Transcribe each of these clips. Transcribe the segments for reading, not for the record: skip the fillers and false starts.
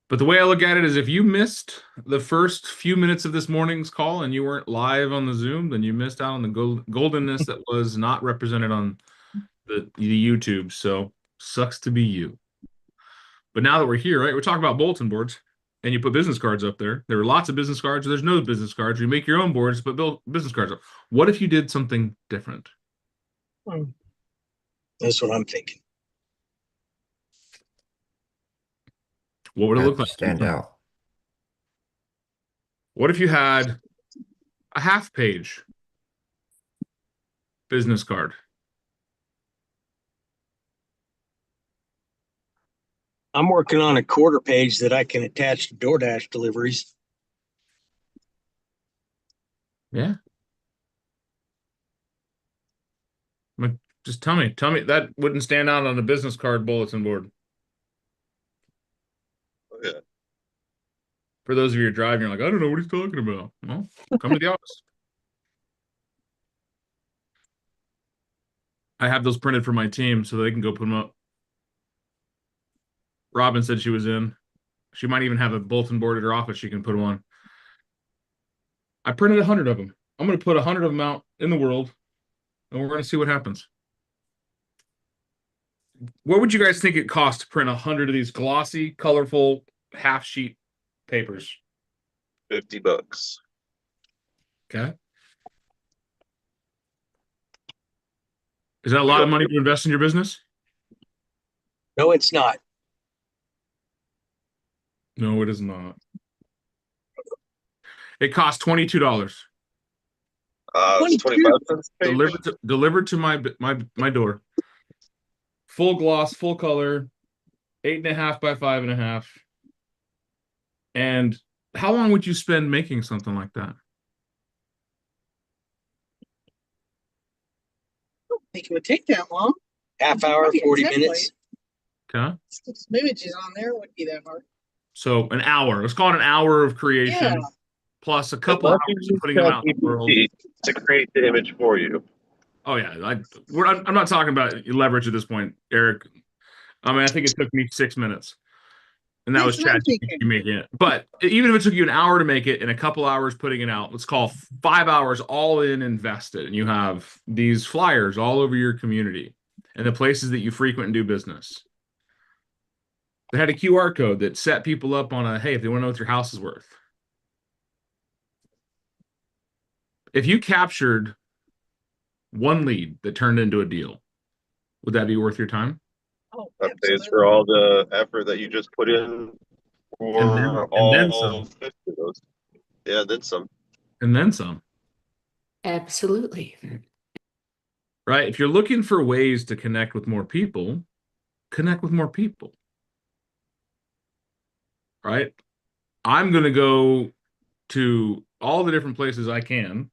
But the way I look at it is if you missed the first few minutes of this morning's call and you weren't live on the Zoom, then you missed out on the goldenness that was not represented on the YouTube. So sucks to be you. But now that we're here, right, we're talking about bulletin boards and you put business cards up there. There are lots of business cards. There's no business cards. You make your own boards, but build business cards up. What if you did something different? That's what I'm thinking. What would it look like? Stand out. What if you had a half-page business card? I'm working on a quarter page that I can attach to DoorDash deliveries. Yeah. Just tell me that wouldn't stand out on a business card bulletin board. Yeah. For those of you who are driving, you're like, I don't know what he's talking about. Well, come to the office. I have those printed for my team so they can go put them up. Robin said she was in. She might even have a bulletin board at her office she can put them on. I printed 100 of them. I'm going to put 100 of them out in the world, and we're going to see what happens. What would you guys think it costs to print 100 of these glossy, colorful, half-sheet papers? $50. Okay. Is that a lot of money to invest in your business? No, it's not. No, it is not. It costs $22. It's 25 cents. Delivered to my door. Full gloss, full color, 8.5 by 5.5. And how long would you spend making something like that? I don't think it would take that long. Half hour, Probably a 40 template. minutes. Okay. Some images on there wouldn't be that hard. So an hour. Let's call it an hour of creation, Yeah. plus a couple hours of putting them out in the world. To create the image for you. Oh yeah, I'm not talking about leverage at this point, Eric. I mean, I think it took me 6 minutes, and that was That's what I'm ChatGPT thinking. making it. But even if it took you an hour to make it and a couple hours putting it out, let's call 5 hours all in invested, and you have these flyers all over your community and the places that you frequent and do business. They had a QR code that set people up on a, hey, if they want to know what your house is worth. If you captured one lead that turned into a deal, would that be worth your time? Oh, That pays absolutely. for all the effort that you just put in for And then some. 50 of those. Yeah, then some. And then some. Absolutely. Right? If you're looking for ways to connect with more people, connect with more people. Right? I'm going to go to all the different places I can.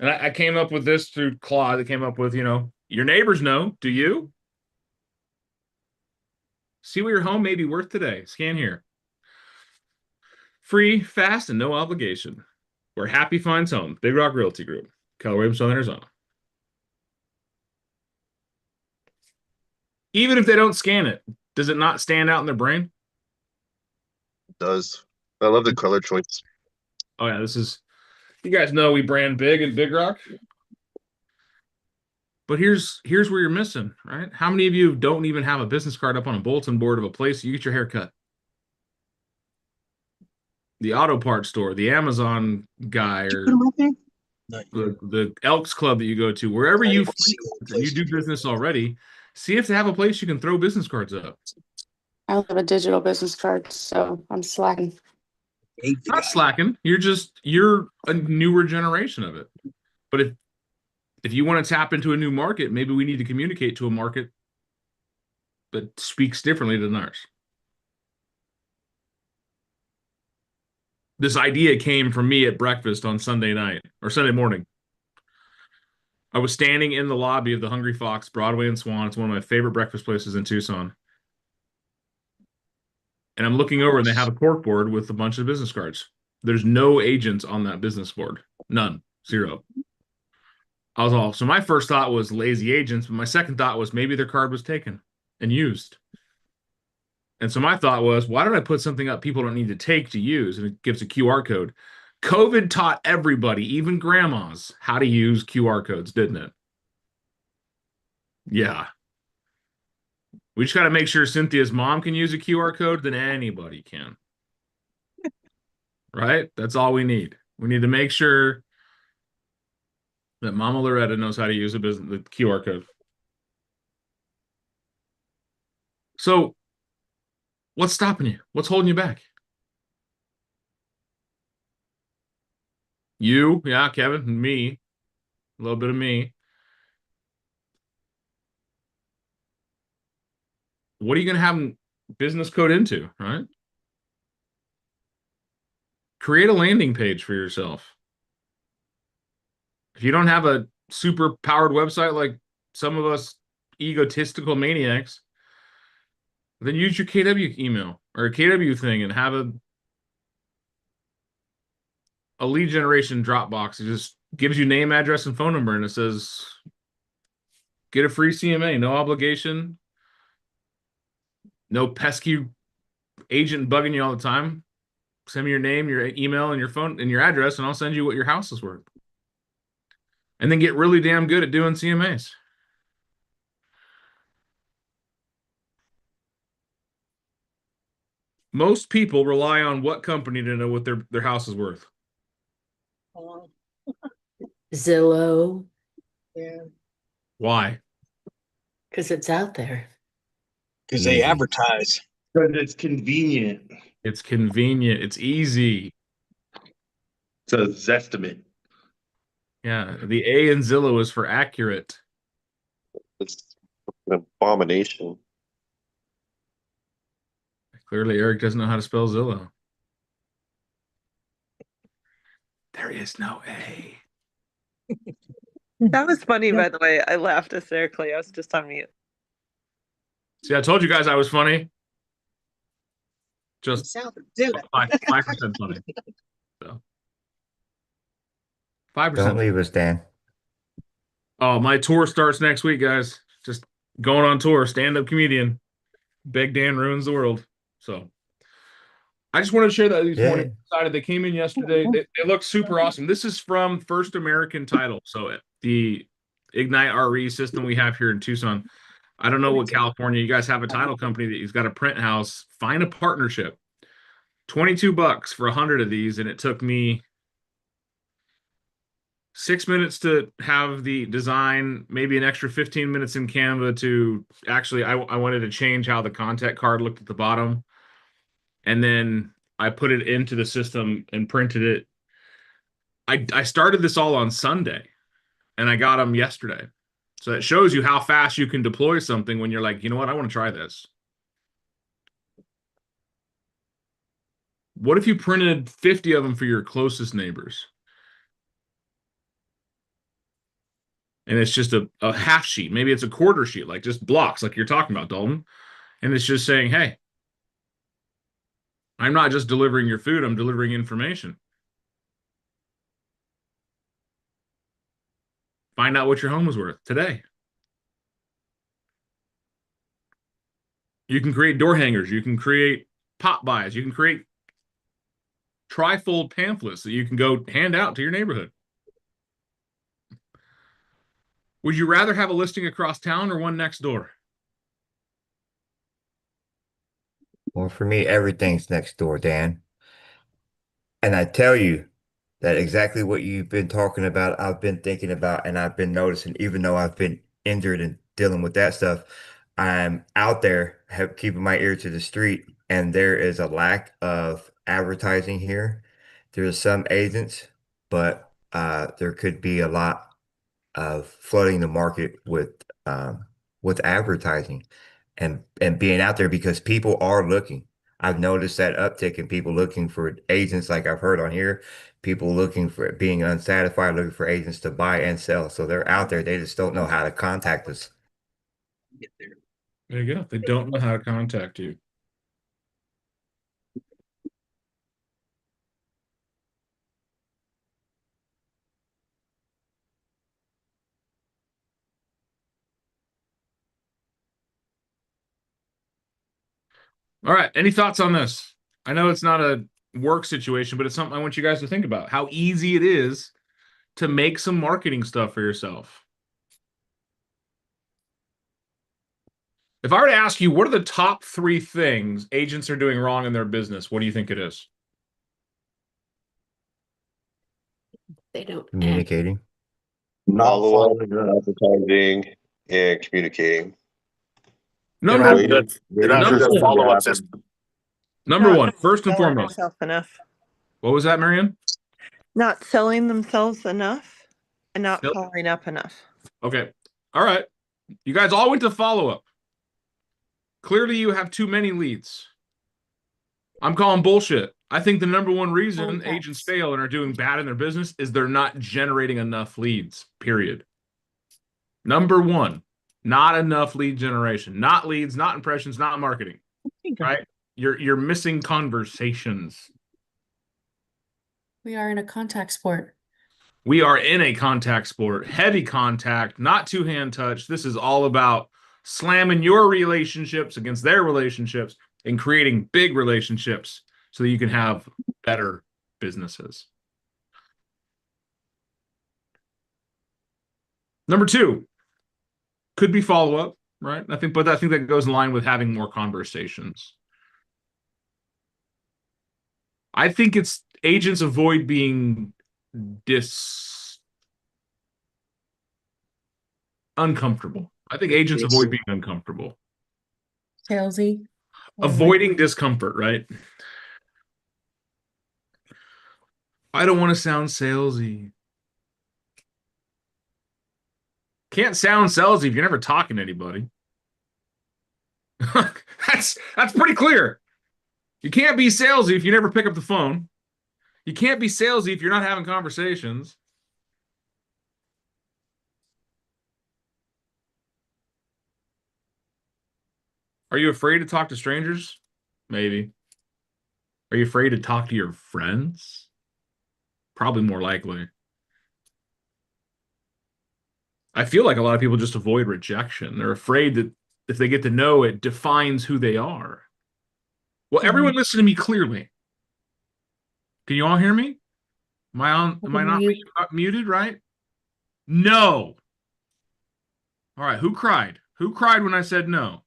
And I came up with this through Claude. I came up with, your neighbors know. Do you? See what your home may be worth today. Scan here. Free, fast, and no obligation. Where happy finds home. Big Rock Realty Group. Keller Williams, Southern Arizona. Even if they don't scan it, does it not stand out in their brain? It does. I love the color choice. Oh yeah, you guys know we brand big in Big Rock. But here's where you're missing, right? How many of you don't even have a business card up on a bulletin board of a place you get your hair cut? The auto parts store, the Amazon guy, or the Elks Club that you go to, wherever you do business already, see if they have a place you can throw business cards up. I don't have a digital business card, so I'm slacking. Not slacking. You're a newer generation of it. But if you want to tap into a new market, maybe we need to communicate to a market that speaks differently than ours. This idea came from me at breakfast on Sunday night or Sunday morning. I was standing in the lobby of the Hungry Fox, Broadway and Swan. It's one of my favorite breakfast places in Tucson. And I'm looking over and they have a cork board with a bunch of business cards. There's no agents on that business board. None. Zero. So my first thought was lazy agents, but my second thought was maybe their card was taken and used. And so my thought was, why don't I put something up people don't need to take to use? And it gives a QR code. COVID taught everybody, even grandmas, how to use QR codes, didn't it? Yeah. We just got to make sure Cynthia's mom can use a QR code, then anybody can. Right? That's all we need. We need to make sure that Mama Loretta knows how to use the QR code. So, what's stopping you? What's holding you back? You, yeah, Kevin, me, a little bit of me. What are you going to have business code into, right? Create a landing page for yourself. If you don't have a super powered website like some of us egotistical maniacs, then use your KW email or a KW thing and have a lead generation Dropbox. It just gives you name, address, and phone number, and it says get a free CMA, no obligation, no pesky agent bugging you all the time. Send me your name, your email, and your phone and your address, and I'll send you what your house is worth. And then get really damn good at doing CMAs. Most people rely on what company to know what their house is worth? Uh, Zillow, yeah. Why? because it's out there. because they Easy. advertise. But it's convenient. It's convenient. It's easy. It's a Zestimate. Yeah. The A in Zillow is for accurate. It's an abomination. Clearly, Eric doesn't know how to spell Zillow. There is no A. That was funny, by the way. I laughed hysterically. I was just on mute. See, I told you guys I was funny. Just South of Zilla. 5% funny. So 5%. Don't leave us, Dan. Oh, my tour starts next week, guys. Just going on tour, stand-up comedian. Big Dan ruins the world. So I just wanted to share that these Yeah. morning. Excited. They came in yesterday. They look super awesome. This is from First American Title. So the Ignite RE system we have here in Tucson. I don't know what California, you guys have a title company that you've got a print house. Find a partnership. $22 for 100 of these, and it took me 6 minutes to have the design, maybe an extra 15 minutes in Canva to actually, I wanted to change how the contact card looked at the bottom. And then I put it into the system and printed it. I started this all on Sunday and I got them yesterday. So it shows you how fast you can deploy something when you're like, you know what, I want to try this. What if you printed 50 of them for your closest neighbors? And it's just a half sheet. Maybe it's a quarter sheet, like just blocks, like you're talking about, Dalton. And it's just saying, hey, I'm not just delivering your food, I'm delivering information. Find out what your home is worth today. You can create door hangers. You can create pop buys. You can create trifold pamphlets that you can go hand out to your neighborhood. Would you rather have a listing across town or one next door? Well, for me, everything's next door, Dan. And I tell you that exactly what you've been talking about, I've been thinking about, and I've been noticing, even though I've been injured and dealing with that stuff, I'm out there keeping my ear to the street, and there is a lack of advertising here. There's some agents, but there could be a lot of flooding the market with advertising and being out there because people are looking. I've noticed that uptick in people looking for agents, like I've heard on here, people looking for being unsatisfied, looking for agents to buy and sell. So they're out there. They just don't know how to contact us. Get there. There you go. They don't know how to contact you. All right. Any thoughts on this? I know it's not a work situation, but it's something I want you guys to think about. How easy it is to make some marketing stuff for yourself. If I were to ask you, what are the top 3 things agents are doing wrong in their business? What do you think it is? They don't act. Communicating. Follow-up, advertising, and communicating. Number don't one, have They don't have Number a follow-up system. number Not one, first and selling foremost. themselves enough. What was that, Marianne? Not selling themselves enough and not Sell- following up enough. Okay. All right. You guys all went to follow-up. Clearly, you have too many leads. I'm calling bullshit. I think the number one reason Contacts. agents fail and are doing bad in their business is they're not generating enough leads, period. Number one, not enough lead generation, not leads, not impressions, not marketing, right? You're missing conversations. We are in a contact sport. We are in a contact sport, heavy contact, not two-hand touch. This is all about slamming your relationships against their relationships and creating big relationships so that you can have better businesses. Number 2 could be follow-up, right? I think that goes in line with having more conversations. I think it's agents avoid being uncomfortable. I think agents avoid being uncomfortable. Salesy. Avoiding discomfort, right? I don't want to sound salesy. Can't sound salesy if you're never talking to anybody. That's pretty clear. You can't be salesy if you never pick up the phone. You can't be salesy if you're not having conversations. Are you afraid to talk to strangers? Maybe. Are you afraid to talk to your friends? Probably more likely. I feel like a lot of people just avoid rejection. They're afraid that if they get to know, it defines who they are. Well, everyone listen to me clearly. Can you all hear me? Am I not muted, right? No. All right, who cried? Who cried when I said no?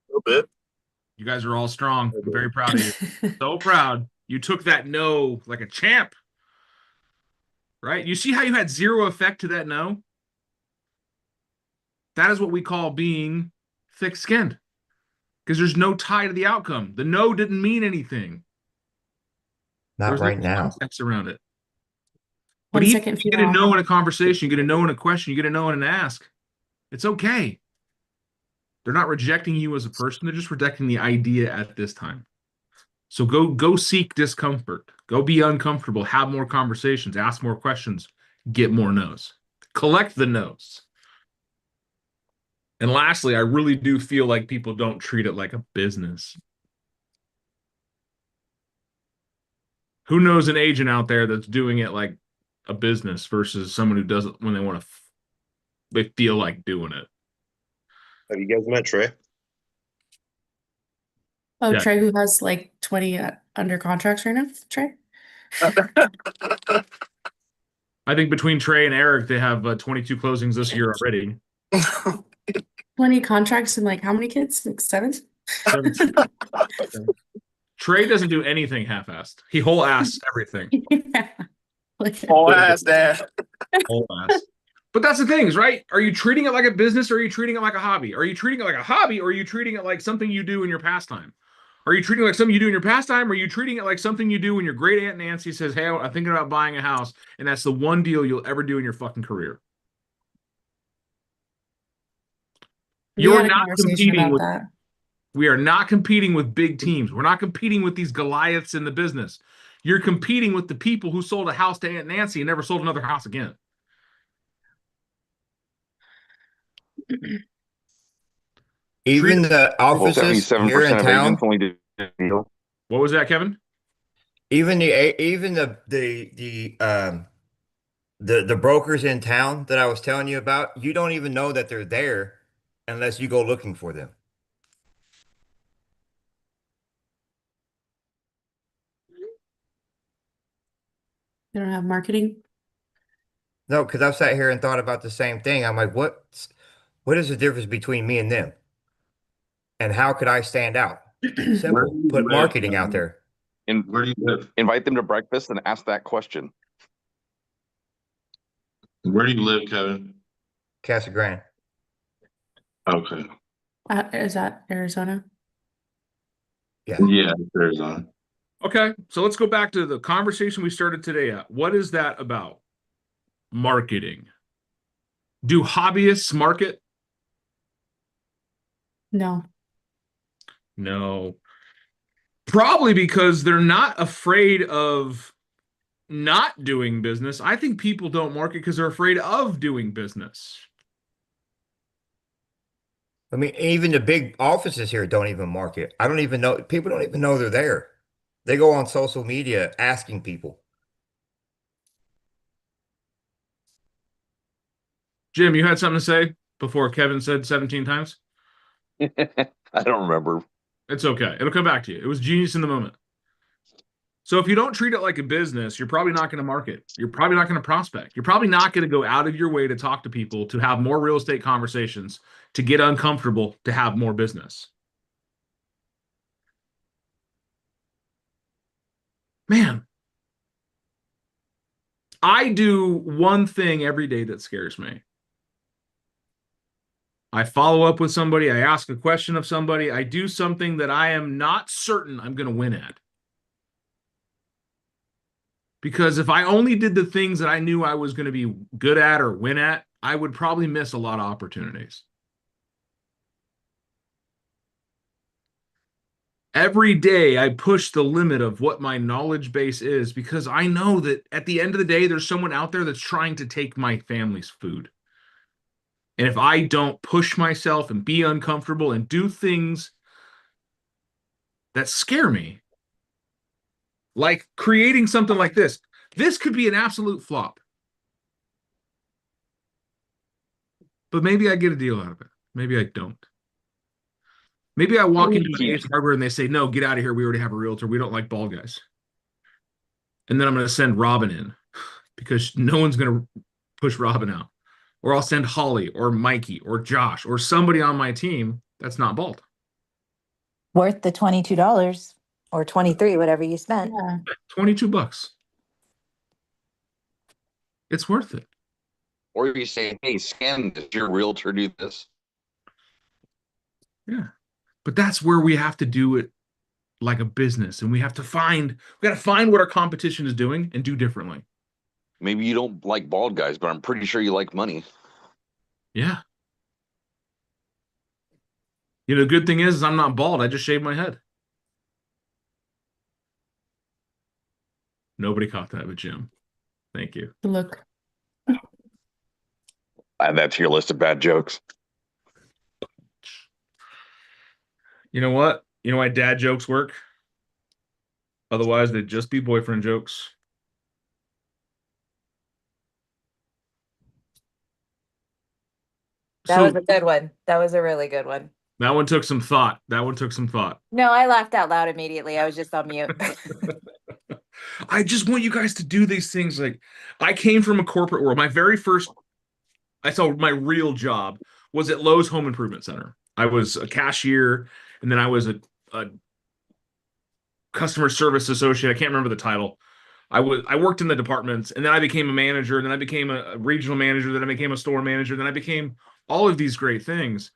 A little bit. You guys are all strong. I'm very proud of you. So proud. You took that no like a champ. Right? You see how you had zero effect to that no? That is what we call being thick-skinned. Because there's no tie to the outcome. The no didn't mean anything. Not There's right no now. context around it. But 1 even second if you get a feedback. no in a conversation, you get a no in a question, you get a no in an ask. It's okay. They're not rejecting you as a person. They're just rejecting the idea at this time. So go seek discomfort. Go be uncomfortable. Have more conversations. Ask more questions. Get more no's. Collect the no's. And lastly, I really do feel like people don't treat it like a business. Who knows an agent out there that's doing it like a business versus someone who does it when they want to, they feel like doing it. Have you guys met Trey? Oh, Yeah. Trey, who has like 20 under contracts right now? Trey? I think between Trey and Eric, they have 22 closings this year already. 20 contracts and like how many kids? Like 7? Trey doesn't do anything half-assed. He whole-ass everything. Yeah. Like, Whole ass, Dad. Whole-ass. But that's the thing, is right? Are you treating it like a business or are you treating it like a hobby? Are you treating it like a hobby or are you treating it like something you do in your pastime? Are you treating it like something you do in your pastime or are you treating it like something you do when your great aunt Nancy says, hey, I'm thinking about buying a house, and that's the one deal you'll ever do in your fucking career? we You're had a not conversation competing about with that. We are not competing with big teams. We're not competing with these Goliaths in the business. You're competing with the people who sold a house to Aunt Nancy and never sold another house again. Even the offices here in town, only do deal. What was that, Kevin? even the brokers in town that I was telling you about, you don't even know that they're there unless you go looking for them. They don't have marketing. No, because I've sat here and thought about the same thing. I'm like, what is the difference between me and them? And how could I stand out? Simple. Put marketing out there. And Where do you live? invite them to breakfast and ask that question. Where do you live, Kevin? Casa Grande. Okay. Is that Arizona? Yeah. Yeah, Arizona. Okay, so let's go back to the conversation we started today at. What is that about? Marketing. Do hobbyists market? No. No. Probably because they're not afraid of not doing business. I think people don't market because they're afraid of doing business. I mean, even the big offices here don't even market. I don't even know. People don't even know they're there. They go on social media asking people. Jim, you had something to say before Kevin said 17 times? I don't remember. It's okay. It'll come back to you. It was genius in the moment. So if you don't treat it like a business, you're probably not going to market. You're probably not going to prospect. You're probably not going to go out of your way to talk to people, to have more real estate conversations, to get uncomfortable, to have more business. Man, I do one thing every day that scares me. I follow up with somebody. I ask a question of somebody. I do something that I am not certain I'm going to win at. Because if I only did the things that I knew I was going to be good at or win at, I would probably miss a lot of opportunities. Every day I push the limit of what my knowledge base is because I know that at the end of the day, there's someone out there that's trying to take my family's food. And if I don't push myself and be uncomfortable and do things that scare me, like creating something like this could be an absolute flop. But maybe I get a deal out of it. Maybe I don't. Maybe I walk into an Ace Hardware and they say, no, get out of here. We already have a realtor. We don't like bald guys. And then I'm going to send Robin in because no one's going to push Robin out. Or I'll send Holly or Mikey or Josh or somebody on my team that's not bald. Worth the $22 or 23, whatever you spent. Yeah. $22. It's worth it. Or you say, hey, Scan, does your realtor do this? Yeah. But that's where we have to do it like a business. And we got to find what our competition is doing and do differently. Maybe you don't like bald guys, but I'm pretty sure you like money. Yeah. You know, the good thing is I'm not bald. I just shaved my head. Nobody caught that but Jim. Thank you. Look. Add that to your list of bad jokes. You know what? You know why dad jokes work? Otherwise, they'd just be boyfriend jokes. That was a good one. That was a really good one. That one took some thought. That one took some thought. No, I laughed out loud immediately. I was just on mute. I just want you guys to do these things. Like, I came from a corporate world. I saw my real job was at Lowe's Home Improvement Center. I was a cashier, and then I was a customer service associate. I can't remember the title. I worked in the departments, and then I became a manager, and then I became a regional manager, then I became a store manager, then I became all of these great things.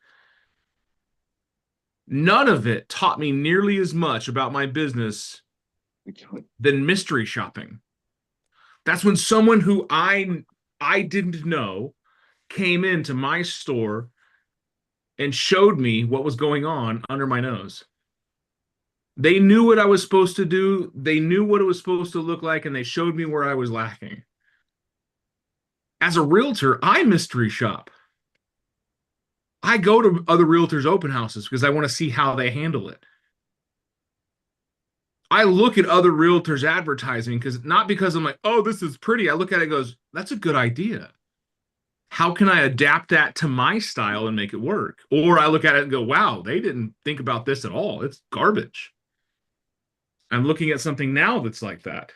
None of it taught me nearly as much about my business than mystery shopping. That's when someone who I didn't know came into my store and showed me what was going on under my nose. They knew what I was supposed to do. They knew what it was supposed to look like, and they showed me where I was lacking. As a realtor, I mystery shop. I go to other realtors' open houses because I want to see how they handle it. I look at other realtors' advertising not because I'm like, oh, this is pretty. I look at it and goes, that's a good idea. How can I adapt that to my style and make it work? Or I look at it and go, wow, they didn't think about this at all. It's garbage. I'm looking at something now that's like that.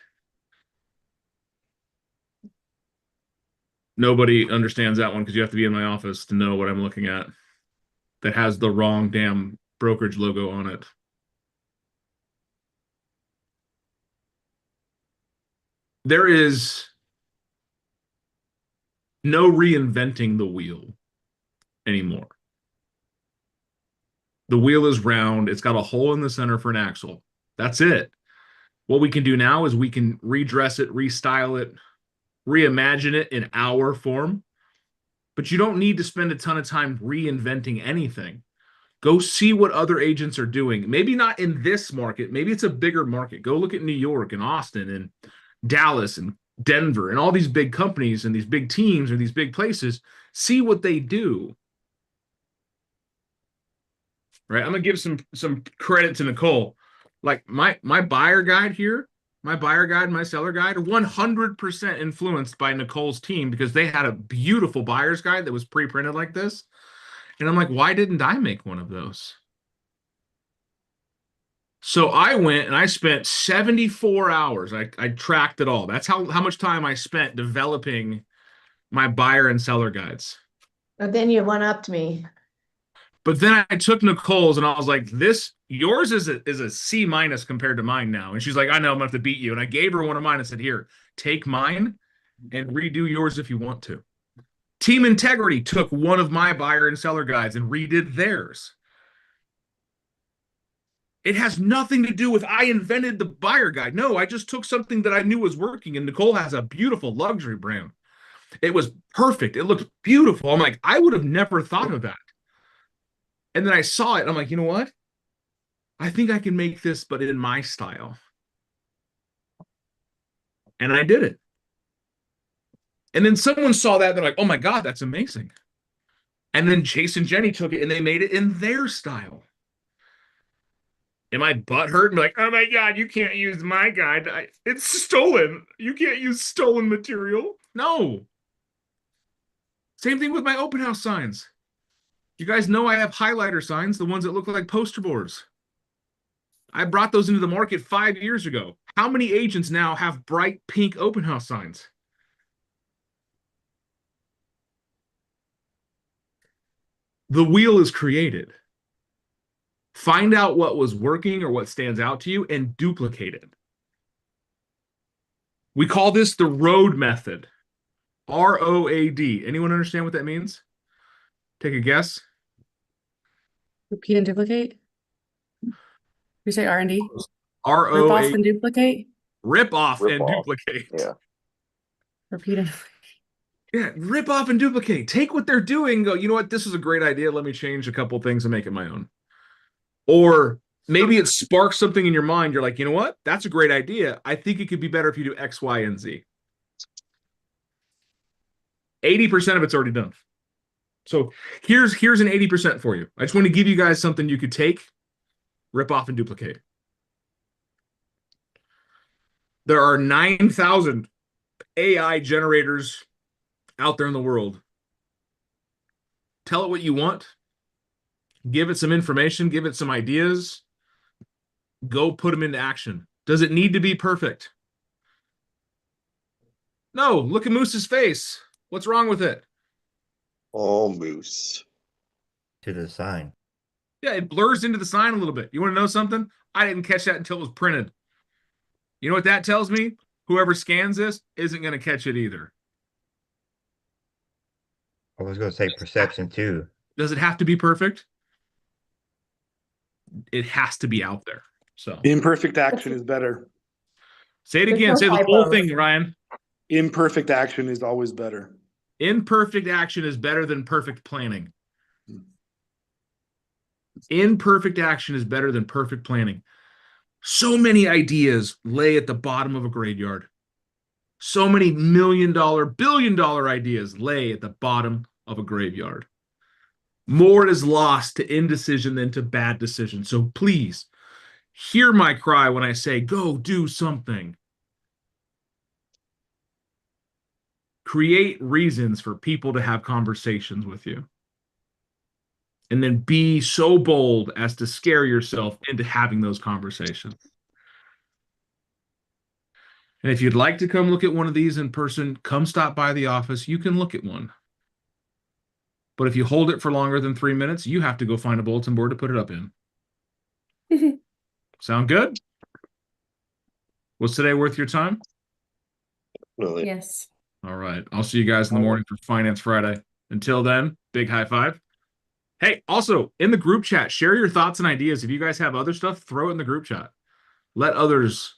Nobody understands that one because you have to be in my office to know what I'm looking at. That has the wrong damn brokerage logo on it. There is no reinventing the wheel anymore. The wheel is round. It's got a hole in the center for an axle. That's it. What we can do now is we can redress it, restyle it, reimagine it in our form. But you don't need to spend a ton of time reinventing anything. Go see what other agents are doing. Maybe not in this market. Maybe it's a bigger market. Go look at New York and Austin and Dallas and Denver and all these big companies and these big teams or these big places. See what they do. Right? I'm gonna give some credit to Nicole. Like my buyer guide here, my buyer guide, my seller guide are 100% influenced by Nicole's team because they had a beautiful buyer's guide that was pre-printed like this. And I'm like, why didn't I make one of those? So I went and I spent 74 hours. I tracked it all. That's how much time I spent developing my buyer and seller guides. But then you one-upped me. But then I took Nicole's and I was like, yours is a C- compared to mine now. And she's like, I know, I'm gonna have to beat you. And I gave her one of mine and said, here, take mine and redo yours if you want to. Team Integrity took one of my buyer and seller guides and redid theirs. It has nothing to do with I invented the buyer guide. No, I just took something that I knew was working. And Nicole has a beautiful luxury brand. It was perfect. It looked beautiful. I'm like, I would have never thought of that. And then I saw it. And I'm like, you know what? I think I can make this, but in my style. And I did it. And then someone saw that. They're like, oh my God, that's amazing. And then Chase and Jenny took it and they made it in their style. Am I butthurt and be like, oh my God, you can't use my guide. It's stolen. You can't use stolen material. No. Same thing with my open house signs. You guys know I have highlighter signs, the ones that look like poster boards. I brought those into the market 5 years ago. How many agents now have bright pink open house signs? The wheel is created. Find out what was working or what stands out to you and duplicate it. We call this the ROAD method. ROAD. Anyone understand what that means? Take a guess. Repeat and duplicate. You say R&D? Rip off ROAD. and duplicate? Rip off Rip and off. duplicate. Yeah. Repeat and Yeah, rip off and duplicate. Take what they're doing and go, you know what? This is a great idea. Let me change a couple things and make it my own. Or maybe it sparks something in your mind. You're like, you know what? That's a great idea. I think it could be better if you do X, Y, and Z. 80% of it's already done. So here's an 80% for you. I just want to give you guys something you could take, rip off, and duplicate. There are 9,000 AI generators out there in the world. Tell it what you want. Give it some information. Give it some ideas. Go put them into action. Does it need to be perfect? No. Look at Moose's face. What's wrong with it? All moose. To the sign. Yeah, it blurs into the sign a little bit. You want to know something? I didn't catch that until it was printed. You know what that tells me? Whoever scans this isn't going to catch it either. I was going to say perception too. Does it have to be perfect? It has to be out there. So Imperfect action is better. say it There's again. no Say the whole typos. thing, Ryan. Imperfect action is always better. Imperfect action is better than perfect planning. Imperfect action is better than perfect planning. So many ideas lay at the bottom of a graveyard. So many $1 million, $1 billion ideas lay at the bottom of a graveyard. More is lost to indecision than to bad decisions. So please hear my cry when I say, go do something. Create reasons for people to have conversations with you. And then be so bold as to scare yourself into having those conversations. And if you'd like to come look at one of these in person, come stop by the office. You can look at one. But if you hold it for longer than 3 minutes, you have to go find a bulletin board to put it up in. Sound good? Was today worth your time? Really. Yes. All right. I'll see you guys in the morning for Finance Friday. Until then, big high five. Hey, also in the group chat, share your thoughts and ideas. If you guys have other stuff, throw it in the group chat. Let others